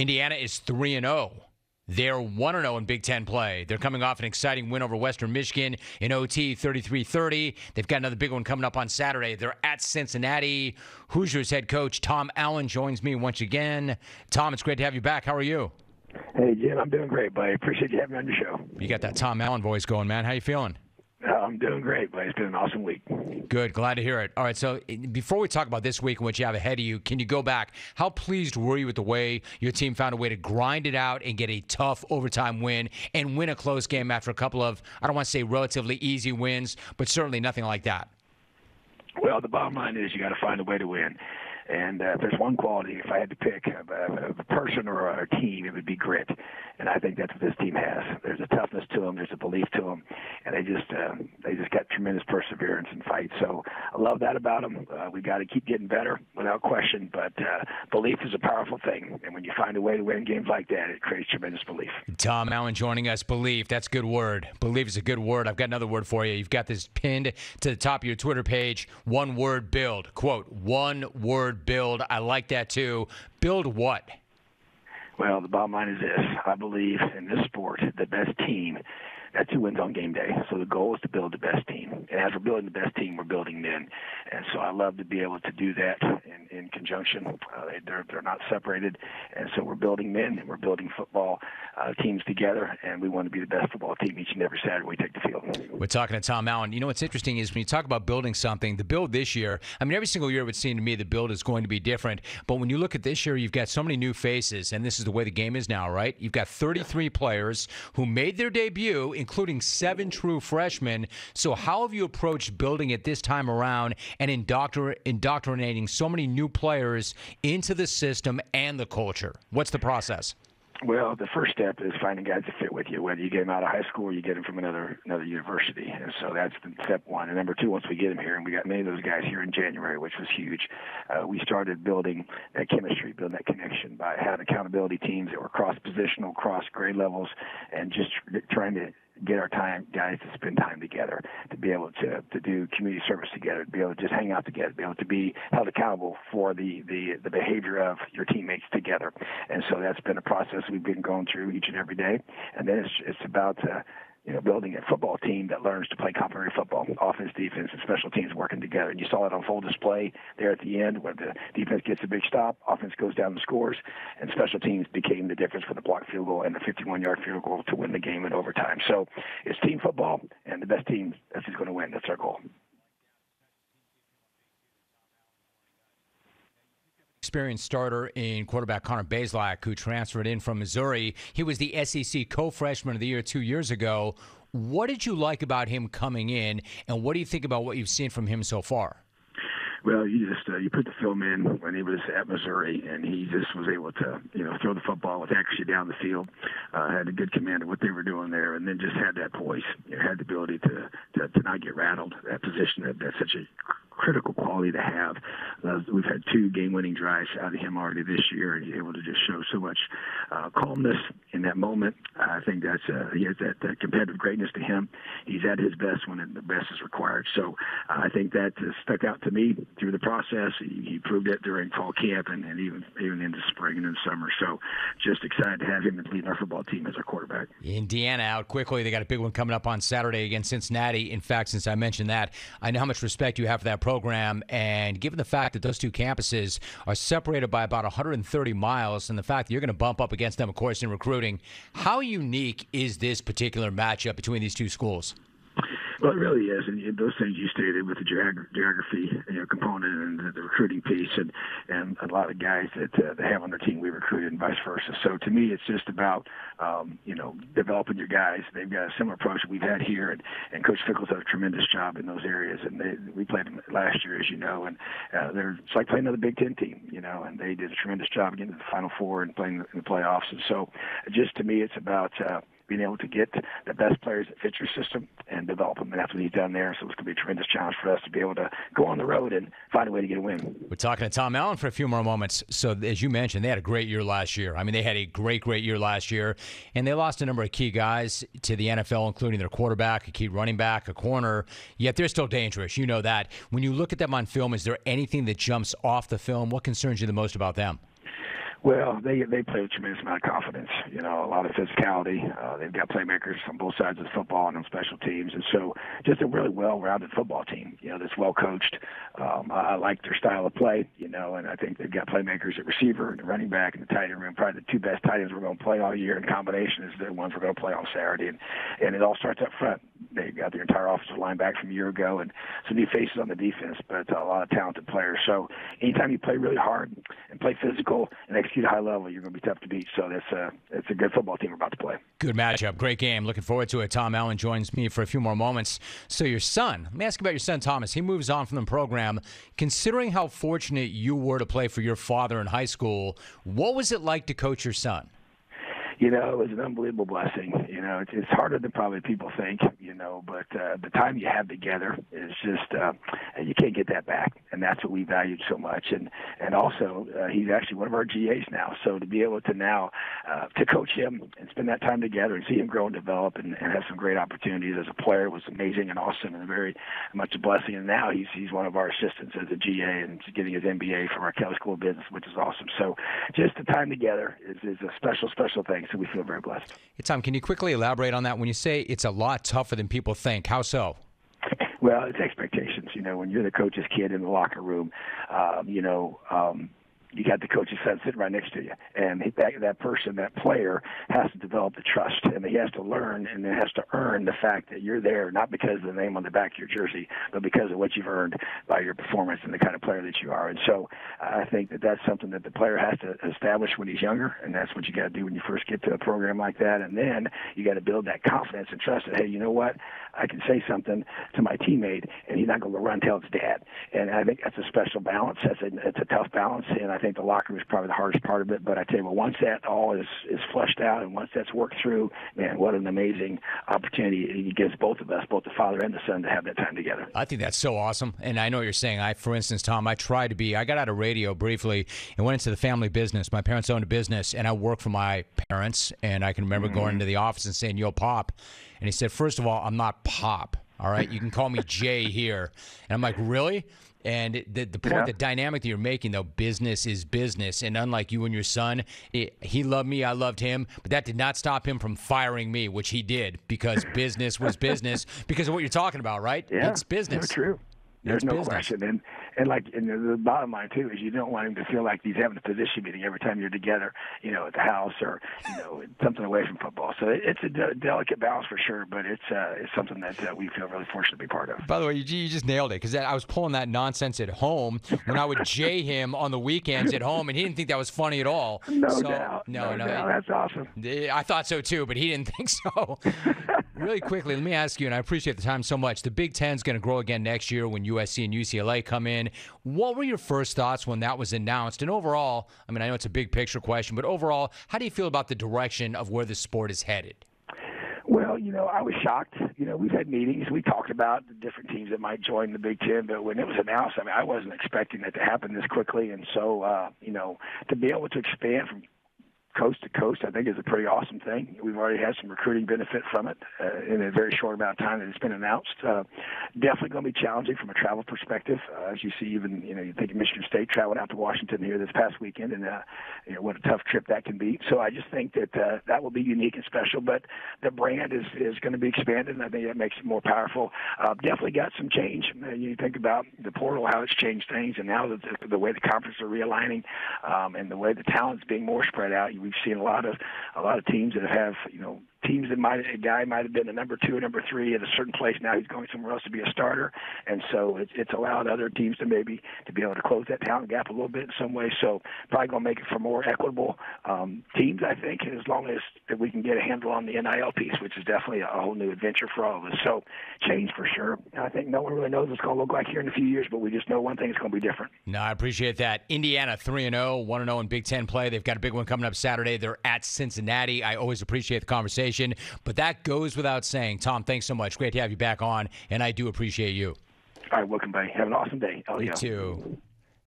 Indiana is 3-0. They're 1-0 in Big Ten play. They're coming off an exciting win over Western Michigan in OT, 33-30. They've got another big one coming up on Saturday. They're at Cincinnati. Hoosiers head coach Tom Allen joins me once again. Tom, it's great to have you back. How are you? Hey, Jim, I'm doing great, buddy. Appreciate you having me on your show. You got that Tom Allen voice going, man. How you feeling? I'm doing great, buddy. It's been an awesome week. Good. Glad to hear it. All right, so before we talk about this week and what you have ahead of you, can you go back? How pleased were you with the way your team found a way to grind it out and get a tough overtime win and win a close game after a couple of, I don't want to say relatively easy wins, but certainly nothing like that? Well, the bottom line is you got to find a way to win. And if there's one quality, if I had to pick a person or a team, it would be grit. And I think that's what this team has. There's a toughness to them. There's a belief to them. And they just got tremendous perseverance and fight. So I love that about them. We got to keep getting better without question. But belief is a powerful thing. And when you find a way to win games like that, it creates tremendous belief. Tom Allen joining us. Belief. That's a good word. Belief is a good word. I've got another word for you. You've got this pinned to the top of your Twitter page. One word, build. Quote, one word, build. I like that too. Build what? Well, the bottom line is this. I believe in this sport, the best team, that's who wins on game day. So the goal is to build the best team. And as we're building the best team, we're building men. And so I love to be able to do that in conjunction. They're not separated. And so we're building men and we're building football teams together. And we want to be the best football team each and every Saturday we take the field. We're talking to Tom Allen. You know what's interesting is when you talk about building something, the build this year, I mean, every single year it would seem to me the build is going to be different. But when you look at this year, you've got so many new faces. And this is the way the game is now, right? You've got 33 players who made their debut, including 7 true freshmen. So how have you approached building it this time around and indoctrinating so many new players into the system and the culture? What's the process? Well, the first step is finding guys that fit with you, whether you get them out of high school or you get them from another university. And so that's step one. And number two, once we get them here, and we got many of those guys here in January, which was huge, we started building that chemistry, building that connection by having accountability teams that were cross-positional, cross-grade levels, and just trying to get our guys to spend time together, to be able to do community service together, to be able to just hang out together, to be able to be held accountable for the behavior of your teammates together. And so that's been a process we've been going through each and every day. And then it's about building a football team that learns to play complementary football, offense, defense, and special teams working together. And you saw it on full display there at the end where the defense gets a big stop, offense goes down and scores, and special teams became the difference for the blocked field goal and the 51-yard field goal to win the game in overtime. So it's team football, and the best team, that's who's going to win. That's our goal. Experienced starter in quarterback Connor Bazelak, who transferred in from Missouri. He was the SEC co-freshman of the year 2 years ago. What did you like about him coming in, and what do you think about what you've seen from him so far? Well, you put the film in when he was at Missouri, and he just was able to, throw the football with accuracy down the field, had a good command of what they were doing there, and then just had that poise, had the ability to not get rattled. That position, that's such a critical quality to have. We've had 2 game-winning drives out of him already this year, and he's able to just show so much calmness in that moment. I think he has that competitive greatness to him. He's at his best when the best is required. So I think that stuck out to me through the process. He proved it during fall camp and even into spring and in summer. So just excited to have him leading our football team as our quarterback. Indiana out quickly. They got a big one coming up on Saturday against Cincinnati. In fact, since I mentioned that, I know how much respect you have for that program, and given the fact that those 2 campuses are separated by about 130 miles and the fact that you're going to bump up against them, of course, in recruiting, how unique is this particular matchup between these 2 schools? Well, it really is, and those things you stated with the geography component and the recruiting piece, and a lot of guys that they have on their team we recruited and vice versa. So to me, it's just about developing your guys. They've got a similar approach that we've had here, and Coach Fickle's done a tremendous job in those areas. And we played them last year, as you know, and it's like playing another Big Ten team, and they did a tremendous job getting to the Final Four and playing in the playoffs. And so, just to me, it's about being able to get the best players that fit your system and develop them. And that's what he's done there. So it's going to be a tremendous challenge for us to be able to go on the road and find a way to get a win. We're talking to Tom Allen for a few more moments. So as you mentioned, they had a great year last year. I mean, they had a great year last year. And they lost a number of key guys to the NFL, including their quarterback, a key running back, a corner. Yet they're still dangerous. You know that. When you look at them on film, is there anything that jumps off the film? What concerns you the most about them? Well, they play with a tremendous amount of confidence. You know, a lot of physicality. They've got playmakers on both sides of the football and on special teams, and so just a really well-rounded football team. You know, that's well coached. I like their style of play. You know, and I think they've got playmakers at receiver and the running back and the tight end room. Probably the two best tight ends we're going to play all year in combination is the ones we're going to play on Saturday, and it all starts up front. They've got their entire offensive line back from a year ago, and some new faces on the defense, but a lot of talented players. So anytime you play really hard and play physical and execute at a high level, you're going to be tough to beat. So it's a good football team we're about to play. Good matchup. Great game. Looking forward to it. Tom Allen joins me for a few more moments. So your son, let me ask you about your son, Thomas. He moves on from the program. Considering how fortunate you were to play for your father in high school, what was it like to coach your son? You know, it was an unbelievable blessing. You know, it's harder than probably people think, you know, but the time you have together is just, you can't get that back. And that's what we valued so much. And also, he's actually one of our GAs now. So to be able to now, to coach him and spend that time together and see him grow and develop and have some great opportunities as a player was amazing and awesome and very much a blessing. And now he's one of our assistants as a GA and getting his MBA from our Kelly School of Business, which is awesome. So just the time together is a special, special thing. So we feel very blessed. Hey, Tom, can you quickly elaborate on that? When you say it's a lot tougher than people think, how so? Well, it's expectations. You know, when you're the coach's kid in the locker room, you got the coach's son sitting right next to you, and that person, that player, has to develop the trust, and he has to learn and has to earn the fact that you're there, not because of the name on the back of your jersey, but because of what you've earned by your performance and the kind of player that you are. And so I think that that's something that the player has to establish when he's younger, and that's what you got to do when you first get to a program like that. And then you got to build that confidence and trust that, hey, you know what, I can say something to my teammate, and he's not going to run tell his dad. And I think that's a special balance. It's a tough balance, and I think the locker room is probably the hardest part of it. But I tell you what, once that all is flushed out and once that's worked through, man, what an amazing opportunity it gives both of us, both the father and the son, to have that time together. I think that's so awesome. And I know what you're saying. For instance, Tom, I got out of radio briefly and went into the family business. My parents owned a business, and I worked for my parents. And I can remember going into the office and saying, "Yo, Pop." And he said, "First of all, I'm not Pop. All right, you can call me Jay here." And I'm like, "Really?" And the point, the dynamic that you're making, though, business is business. And unlike you and your son, he loved me, I loved him, but that did not stop him from firing me, which he did, because business was business, because of what you're talking about, right? Yeah, it's business. So true. There's no question. And the bottom line, too, is you don't want him to feel like he's having a position meeting every time you're together, you know, at the house or, you know, something away from football. So it's a delicate balance for sure, but it's something that we feel really fortunate to be part of. By the way, you just nailed it, because I was pulling that nonsense at home when I would jay him on the weekends at home, and he didn't think that was funny at all. No doubt. That's awesome. I thought so, too, but he didn't think so. Really quickly, let me ask you, and I appreciate the time so much. The Big Ten's going to grow again next year when USC and UCLA come in. What were your first thoughts when that was announced? And overall, I mean, I know it's a big picture question, but overall, how do you feel about the direction of where the sport is headed? Well, you know, I was shocked. You know, we've had meetings. We talked about the different teams that might join the Big Ten, but when it was announced, I mean, I wasn't expecting it to happen this quickly. And so, you know, to be able to expand from coast to coast, I think, is a pretty awesome thing. We've already had some recruiting benefit from it in a very short amount of time that it's been announced. Definitely going to be challenging from a travel perspective. As you see, even, you know, you think of Michigan State traveling out to Washington here this past weekend, and you know, what a tough trip that can be. So I just think that that will be unique and special, but the brand is going to be expanded, and I think that makes it more powerful. Definitely got some change. You think about the portal, how it's changed things, and now the way the conferences are realigning, and the way the talent's being more spread out. We've seen a lot of teams that have, you know, teams that a guy might have been a number 2 or number 3 at a certain place. Now he's going somewhere else to be a starter, and so it's allowed other teams to be able to close that talent gap a little bit in some way. So probably going to make it for more equitable teams, I think, as long as that we can get a handle on the NIL piece, which is definitely a whole new adventure for all of us. So change for sure. I think no one really knows what it's going to look like here in a few years, but we just know one thing: it's going to be different. No, I appreciate that. Indiana 3-0, 1-0 in Big Ten play. They've got a big one coming up Saturday. They're at Cincinnati. I always appreciate the conversation. But that goes without saying. Tom, thanks so much. Great to have you back on, and I do appreciate you. All right, welcome, buddy. Have an awesome day. You too.